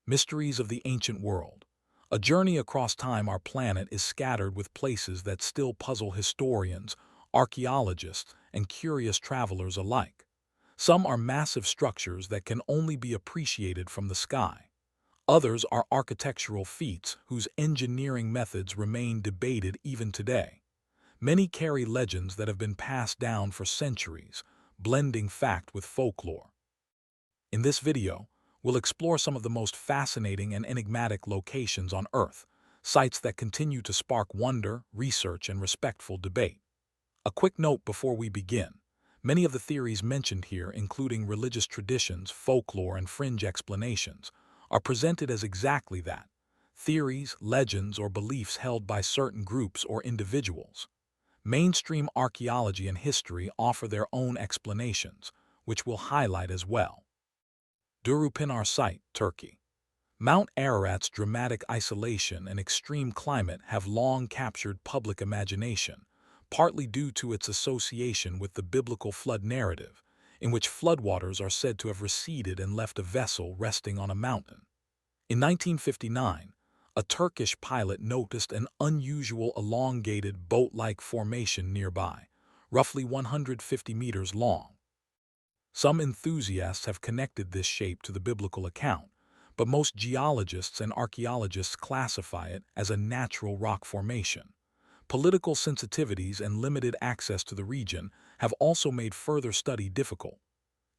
Mysteries of the Ancient World. A journey across time, our planet is scattered with places that still puzzle historians, archaeologists, and curious travelers alike. Some are massive structures that can only be appreciated from the sky. Others are architectural feats whose engineering methods remain debated even today. Many carry legends that have been passed down for centuries, blending fact with folklore. In this video, we'll explore some of the most fascinating and enigmatic locations on Earth, sites that continue to spark wonder, research, and respectful debate. A quick note before we begin. Many of the theories mentioned here, including religious traditions, folklore, and fringe explanations, are presented as exactly that: theories, legends, or beliefs held by certain groups or individuals. Mainstream archaeology and history offer their own explanations, which we'll highlight as well. Durupinar Site, Turkey. Mount Ararat's dramatic isolation and extreme climate have long captured public imagination, partly due to its association with the biblical flood narrative, in which floodwaters are said to have receded and left a vessel resting on a mountain. In 1959, a Turkish pilot noticed an unusual elongated boat-like formation nearby, roughly 150 meters long. Some enthusiasts have connected this shape to the biblical account, but most geologists and archaeologists classify it as a natural rock formation. Political sensitivities and limited access to the region have also made further study difficult.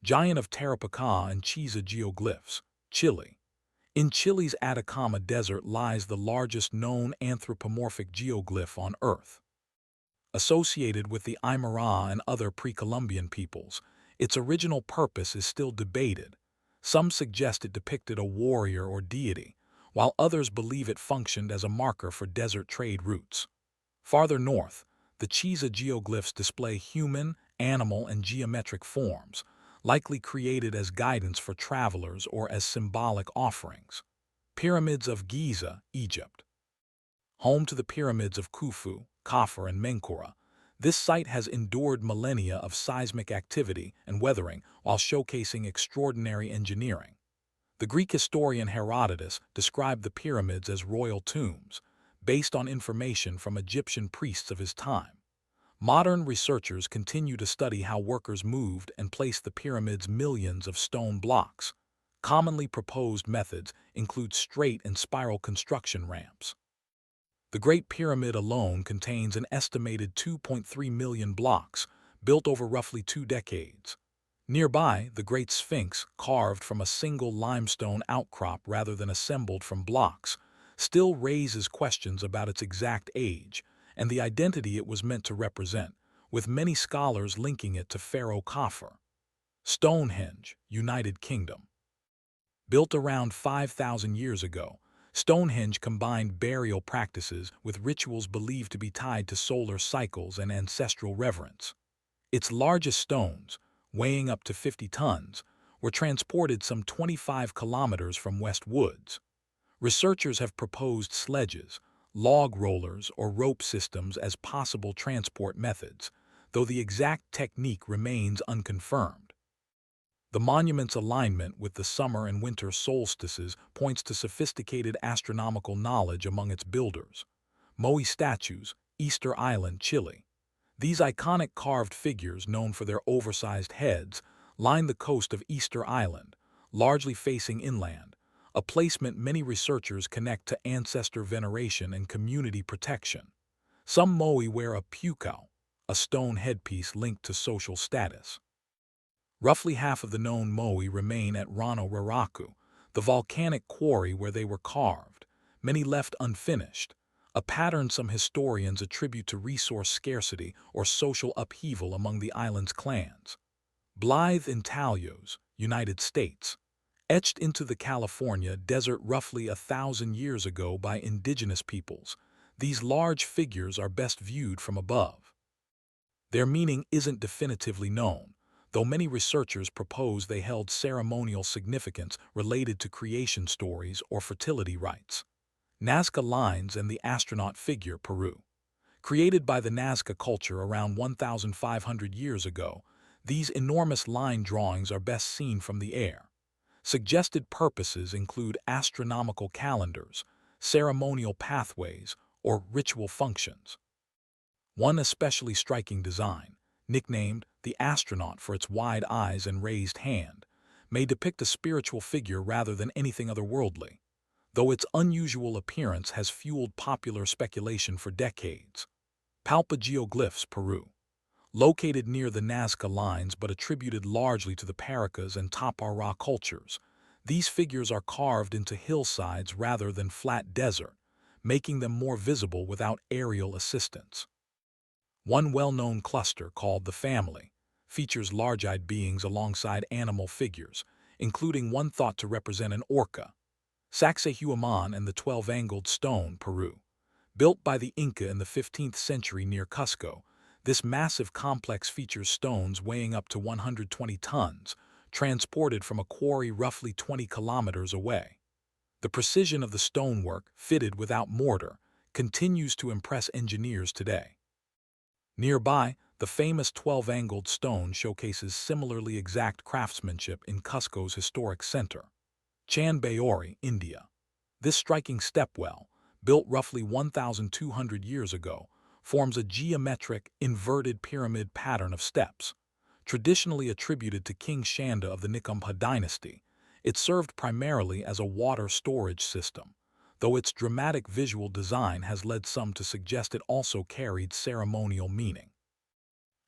Giant of Terracotta and Giza geoglyphs, Chile. In Chile's Atacama Desert lies the largest known anthropomorphic geoglyph on Earth. Associated with the Aymara and other pre-Columbian peoples, its original purpose is still debated. Some suggest it depicted a warrior or deity, while others believe it functioned as a marker for desert trade routes. Farther north, the Giza geoglyphs display human, animal, and geometric forms, likely created as guidance for travelers or as symbolic offerings. Pyramids of Giza, Egypt. Home to the pyramids of Khufu, Khafre, and Menkaure, this site has endured millennia of seismic activity and weathering while showcasing extraordinary engineering. The Greek historian Herodotus described the pyramids as royal tombs, based on information from Egyptian priests of his time. Modern researchers continue to study how workers moved and placed the pyramid's millions of stone blocks. Commonly proposed methods include straight and spiral construction ramps. The Great Pyramid alone contains an estimated 2.3 million blocks, built over roughly 2 decades. Nearby, the Great Sphinx, carved from a single limestone outcrop rather than assembled from blocks, still raises questions about its exact age and the identity it was meant to represent, with many scholars linking it to Pharaoh Khafre. Stonehenge, United Kingdom. Built around 5,000 years ago, Stonehenge combined burial practices with rituals believed to be tied to solar cycles and ancestral reverence. Its largest stones, weighing up to 50 tons, were transported some 25 kilometers from West Woods. Researchers have proposed sledges, log rollers, or rope systems as possible transport methods, though the exact technique remains unconfirmed. The monument's alignment with the summer and winter solstices points to sophisticated astronomical knowledge among its builders. Moai statues, Easter Island, Chile. These iconic carved figures, known for their oversized heads, line the coast of Easter Island, largely facing inland, a placement many researchers connect to ancestor veneration and community protection. Some Moai wear a pucau, a stone headpiece linked to social status. Roughly half of the known Moai remain at Rano Raraku, the volcanic quarry where they were carved, many left unfinished, a pattern some historians attribute to resource scarcity or social upheaval among the island's clans. Blythe intaglios, United States. Etched into the California desert roughly 1,000 years ago by indigenous peoples, these large figures are best viewed from above. Their meaning isn't definitively known, though many researchers propose they held ceremonial significance related to creation stories or fertility rites. Nazca Lines and the astronaut figure, Peru. Created by the Nazca culture around 1,500 years ago, these enormous line drawings are best seen from the air. Suggested purposes include astronomical calendars, ceremonial pathways, or ritual functions. One especially striking design, nicknamed the astronaut for its wide eyes and raised hand, may depict a spiritual figure rather than anything otherworldly, though its unusual appearance has fueled popular speculation for decades. Palpa geoglyphs, Peru. Located near the Nazca Lines but attributed largely to the Paracas and Tapara cultures, these figures are carved into hillsides rather than flat desert, making them more visible without aerial assistance. One well-known cluster, called the Family, features large-eyed beings alongside animal figures, including one thought to represent an orca. Sacsayhuaman and the 12-angled stone, Peru. Built by the Inca in the 15th century near Cusco, this massive complex features stones weighing up to 120 tons, transported from a quarry roughly 20 kilometers away. The precision of the stonework, fitted without mortar, continues to impress engineers today. Nearby, the famous 12-angled stone showcases similarly exact craftsmanship in Cusco's historic center. Chanbayori, India. This striking stepwell, built roughly 1,200 years ago, forms a geometric, inverted pyramid pattern of steps. Traditionally attributed to King Shanda of the Nikamha dynasty, it served primarily as a water storage system, though its dramatic visual design has led some to suggest it also carried ceremonial meaning.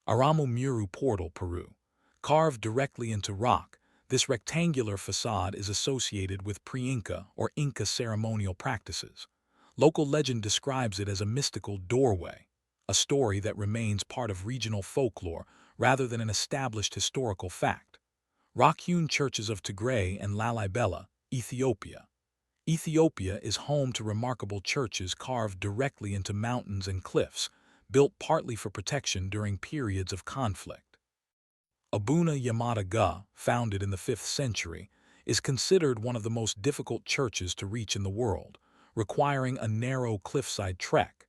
Aramu Muru Portal, Peru. Carved directly into rock, this rectangular facade is associated with pre-Inca or Inca ceremonial practices. Local legend describes it as a mystical doorway, a story that remains part of regional folklore rather than an established historical fact. Rock-hewn churches of Tigray and Lalibela, Ethiopia. Ethiopia is home to remarkable churches carved directly into mountains and cliffs, built partly for protection during periods of conflict. Abuna Yamata Ga, founded in the 5th century, is considered one of the most difficult churches to reach in the world, requiring a narrow cliffside trek.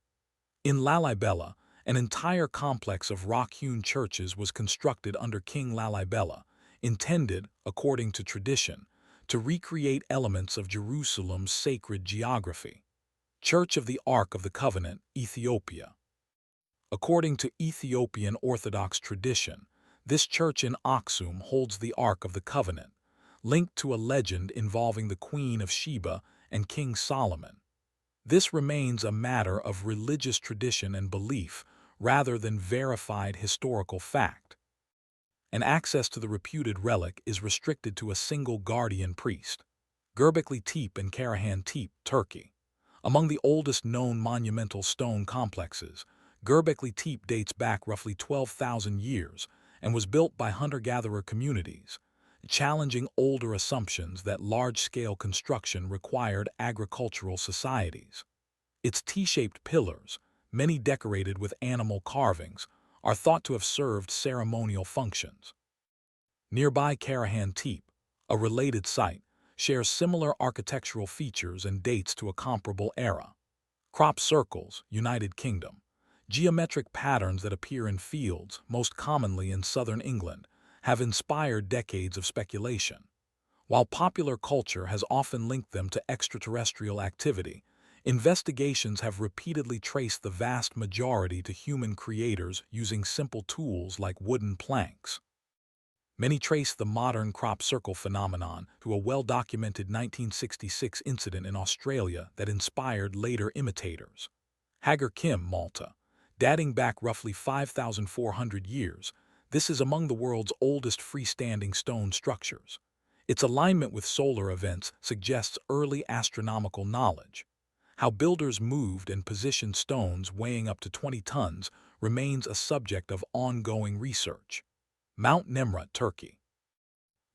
In Lalibela, an entire complex of rock-hewn churches was constructed under King Lalibela, intended, according to tradition, to recreate elements of Jerusalem's sacred geography. Church of the Ark of the Covenant, Ethiopia. According to Ethiopian Orthodox tradition, this church in Aksum holds the Ark of the Covenant, linked to a legend involving the Queen of Sheba and King Solomon. This remains a matter of religious tradition and belief rather than verified historical fact. And access to the reputed relic is restricted to a single guardian priest. Göbekli Tepe and Karahan Tepe, Turkey. Among the oldest known monumental stone complexes, Göbekli Tepe dates back roughly 12,000 years and was built by hunter-gatherer communities, challenging older assumptions that large-scale construction required agricultural societies. Its T-shaped pillars, many decorated with animal carvings, are thought to have served ceremonial functions. Nearby Karahan Tepe, a related site, shares similar architectural features and dates to a comparable era. Crop circles, United Kingdom. Geometric patterns that appear in fields, most commonly in southern England, have inspired decades of speculation. While popular culture has often linked them to extraterrestrial activity, investigations have repeatedly traced the vast majority to human creators using simple tools like wooden planks. Many trace the modern crop circle phenomenon to a well-documented 1966 incident in Australia that inspired later imitators. Hagar Kim, Malta. Dating back roughly 5,400 years, this is among the world's oldest freestanding stone structures. Its alignment with solar events suggests early astronomical knowledge. How builders moved and positioned stones weighing up to 20 tons remains a subject of ongoing research. Mount Nemrut, Turkey.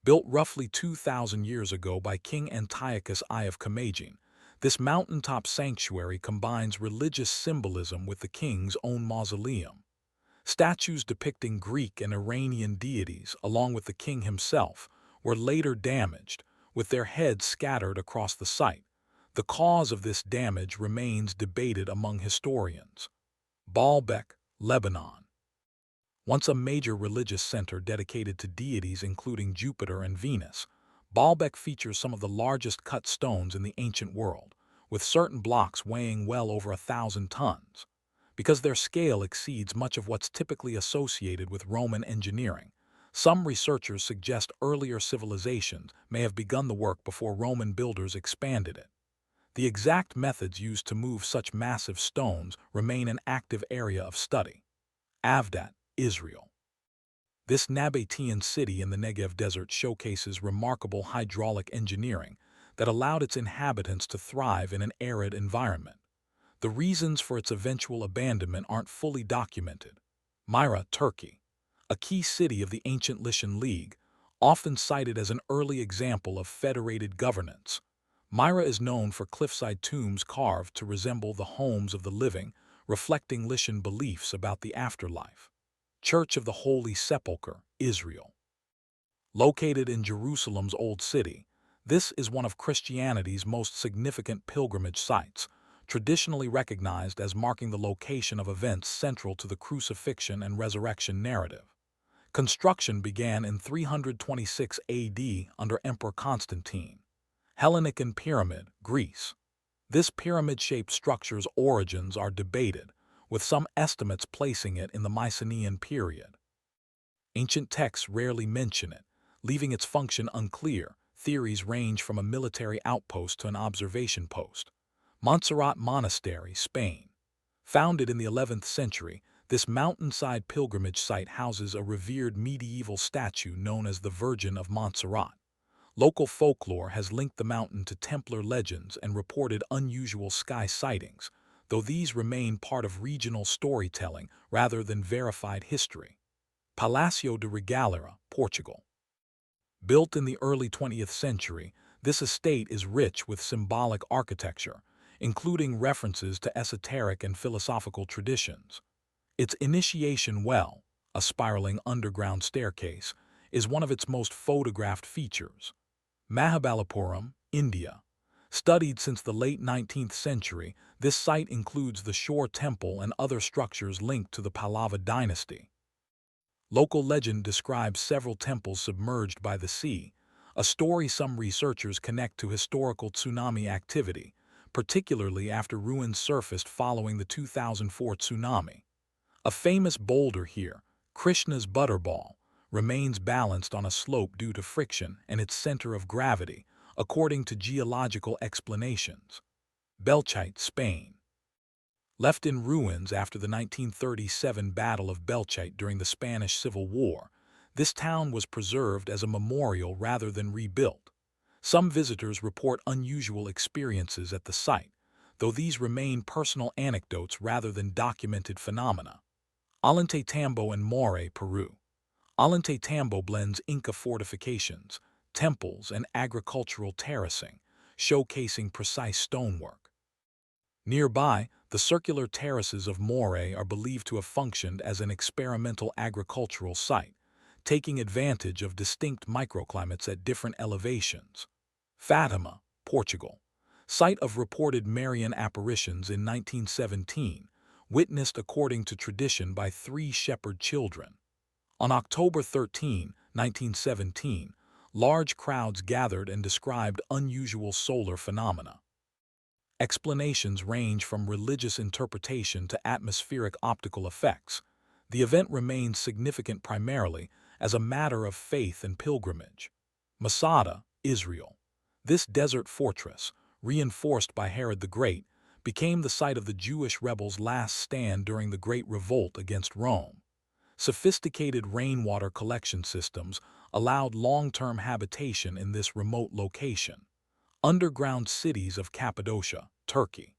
Built roughly 2,000 years ago by King Antiochus I of Commagene, this mountaintop sanctuary combines religious symbolism with the king's own mausoleum. Statues depicting Greek and Iranian deities, along with the king himself, were later damaged, with their heads scattered across the site. The cause of this damage remains debated among historians. Baalbek, Lebanon. Once a major religious center dedicated to deities including Jupiter and Venus, Baalbek features some of the largest cut stones in the ancient world, with certain blocks weighing well over 1,000 tons. Because their scale exceeds much of what's typically associated with Roman engineering, some researchers suggest earlier civilizations may have begun the work before Roman builders expanded it. The exact methods used to move such massive stones remain an active area of study. Avdat, Israel. This Nabatean city in the Negev desert showcases remarkable hydraulic engineering that allowed its inhabitants to thrive in an arid environment. The reasons for its eventual abandonment aren't fully documented. Myra, Turkey, a key city of the ancient Lycian League, often cited as an early example of federated governance. Myra is known for cliffside tombs carved to resemble the homes of the living, reflecting Lycian beliefs about the afterlife. Church of the Holy Sepulchre, Israel. Located in Jerusalem's Old City, this is one of Christianity's most significant pilgrimage sites, traditionally recognized as marking the location of events central to the crucifixion and resurrection narrative. Construction began in 326 AD under Emperor Constantine. Hellenican Pyramid, Greece. This pyramid-shaped structure's origins are debated, with some estimates placing it in the Mycenaean period. Ancient texts rarely mention it, leaving its function unclear. Theories range from a military outpost to an observation post. Montserrat Monastery, Spain. Founded in the 11th century, this mountainside pilgrimage site houses a revered medieval statue known as the Virgin of Montserrat. Local folklore has linked the mountain to Templar legends and reported unusual sky sightings, though these remain part of regional storytelling rather than verified history. Palácio de Regaleira, Portugal. Built in the early 20th century, this estate is rich with symbolic architecture, including references to esoteric and philosophical traditions. Its initiation well, a spiraling underground staircase, is one of its most photographed features. Mahabalipuram, India. Studied since the late 19th century, this site includes the Shore Temple and other structures linked to the Pallava dynasty. Local legend describes several temples submerged by the sea, a story some researchers connect to historical tsunami activity, particularly after ruins surfaced following the 2004 tsunami. A famous boulder here, Krishna's Butterball, remains balanced on a slope due to friction and its center of gravity, according to geological explanations. Belchite, Spain. Left in ruins after the 1937 Battle of Belchite during the Spanish Civil War, this town was preserved as a memorial rather than rebuilt. Some visitors report unusual experiences at the site, though these remain personal anecdotes rather than documented phenomena. Ollantaytambo and Moai, Peru. Ollantaytambo blends Inca fortifications, temples, and agricultural terracing, showcasing precise stonework. Nearby, the circular terraces of Moai are believed to have functioned as an experimental agricultural site, taking advantage of distinct microclimates at different elevations. Fatima, Portugal. Site of reported Marian apparitions in 1917, witnessed according to tradition by 3 shepherd children. On October 13, 1917, large crowds gathered and described unusual solar phenomena. Explanations range from religious interpretation to atmospheric optical effects. The event remains significant primarily as a matter of faith and pilgrimage. Masada, Israel. This desert fortress, reinforced by Herod the Great, became the site of the Jewish rebels' last stand during the Great Revolt against Rome. Sophisticated rainwater collection systems allowed long-term habitation in this remote location. Underground cities of Cappadocia, Turkey.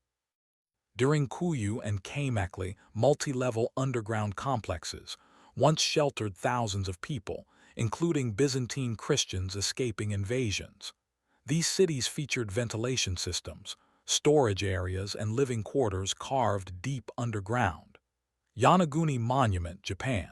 During Kuyu and Kaymakli, multi-level underground complexes once sheltered thousands of people, including Byzantine Christians escaping invasions. These cities featured ventilation systems, storage areas, and living quarters carved deep underground. Yonaguni Monument, Japan.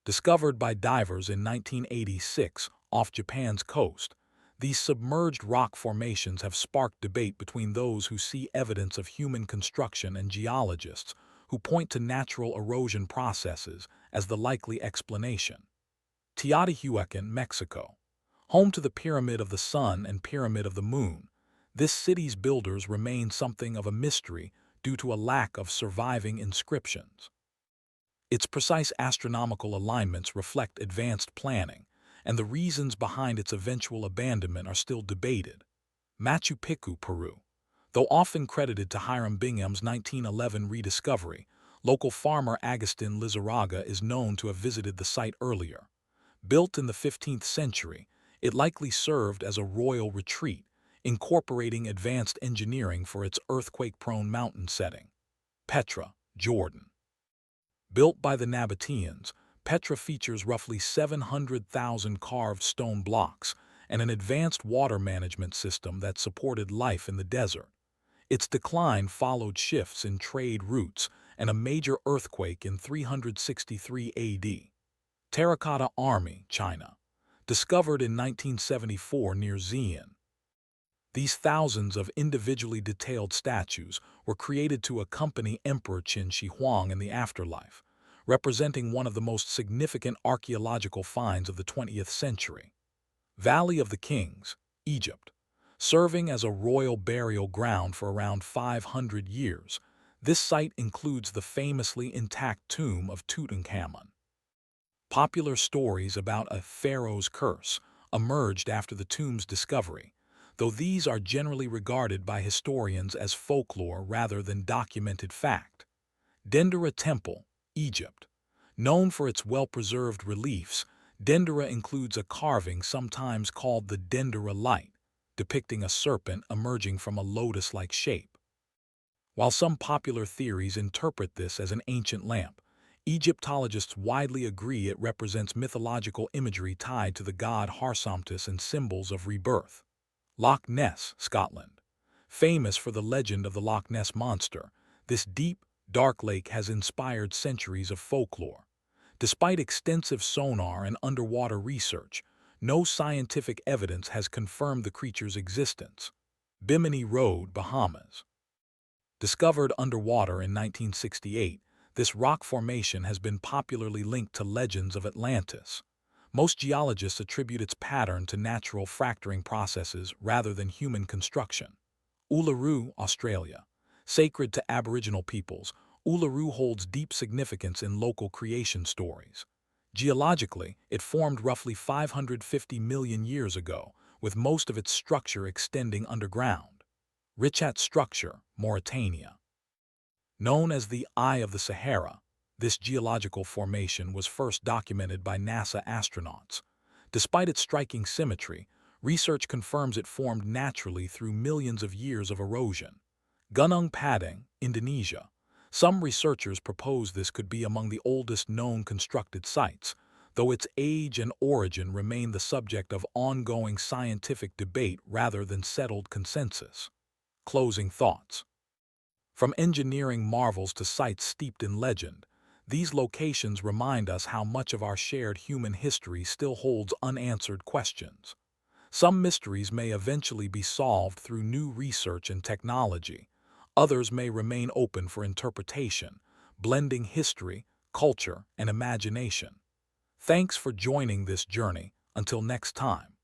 Discovered by divers in 1986 off Japan's coast, these submerged rock formations have sparked debate between those who see evidence of human construction and geologists who point to natural erosion processes as the likely explanation. Teotihuacan, Mexico. Home to the Pyramid of the Sun and Pyramid of the Moon, this city's builders remain something of a mystery due to a lack of surviving inscriptions. Its precise astronomical alignments reflect advanced planning, and the reasons behind its eventual abandonment are still debated. Machu Picchu, Peru. Though often credited to Hiram Bingham's 1911 rediscovery, local farmer Agustin Lizarraga is known to have visited the site earlier. Built in the 15th century, it likely served as a royal retreat, incorporating advanced engineering for its earthquake-prone mountain setting. Petra, Jordan. Built by the Nabateans, Petra features roughly 700,000 carved stone blocks and an advanced water management system that supported life in the desert. Its decline followed shifts in trade routes and a major earthquake in 363 AD. Terracotta Army, China. Discovered in 1974 near Xi'an. These thousands of individually detailed statues were created to accompany Emperor Qin Shi Huang in the afterlife, representing one of the most significant archaeological finds of the 20th century. Valley of the Kings, Egypt. Serving as a royal burial ground for around 500 years, this site includes the famously intact tomb of Tutankhamun. Popular stories about a pharaoh's curse emerged after the tomb's discovery, though these are generally regarded by historians as folklore rather than documented fact. Dendera Temple, Egypt. Known for its well-preserved reliefs, Dendera includes a carving sometimes called the Dendera Light, depicting a serpent emerging from a lotus-like shape. While some popular theories interpret this as an ancient lamp, Egyptologists widely agree it represents mythological imagery tied to the god Harsamtus and symbols of rebirth. Loch Ness, Scotland. Famous for the legend of the Loch Ness Monster, this deep, dark lake has inspired centuries of folklore. Despite extensive sonar and underwater research, no scientific evidence has confirmed the creature's existence. Bimini Road, Bahamas. Discovered underwater in 1968, this rock formation has been popularly linked to legends of Atlantis. Most geologists attribute its pattern to natural fracturing processes rather than human construction. Uluru, Australia. Sacred to Aboriginal peoples, Uluru holds deep significance in local creation stories. Geologically, it formed roughly 550 million years ago, with most of its structure extending underground. Richat structure, Mauritania. Known as the Eye of the Sahara, this geological formation was first documented by NASA astronauts. Despite its striking symmetry, research confirms it formed naturally through millions of years of erosion. Gunung Padang, Indonesia. Some researchers propose this could be among the oldest known constructed sites, though its age and origin remain the subject of ongoing scientific debate rather than settled consensus. Closing thoughts. From engineering marvels to sites steeped in legend, these locations remind us how much of our shared human history still holds unanswered questions. Some mysteries may eventually be solved through new research and technology. Others may remain open for interpretation, blending history, culture, and imagination. Thanks for joining this journey. Until next time.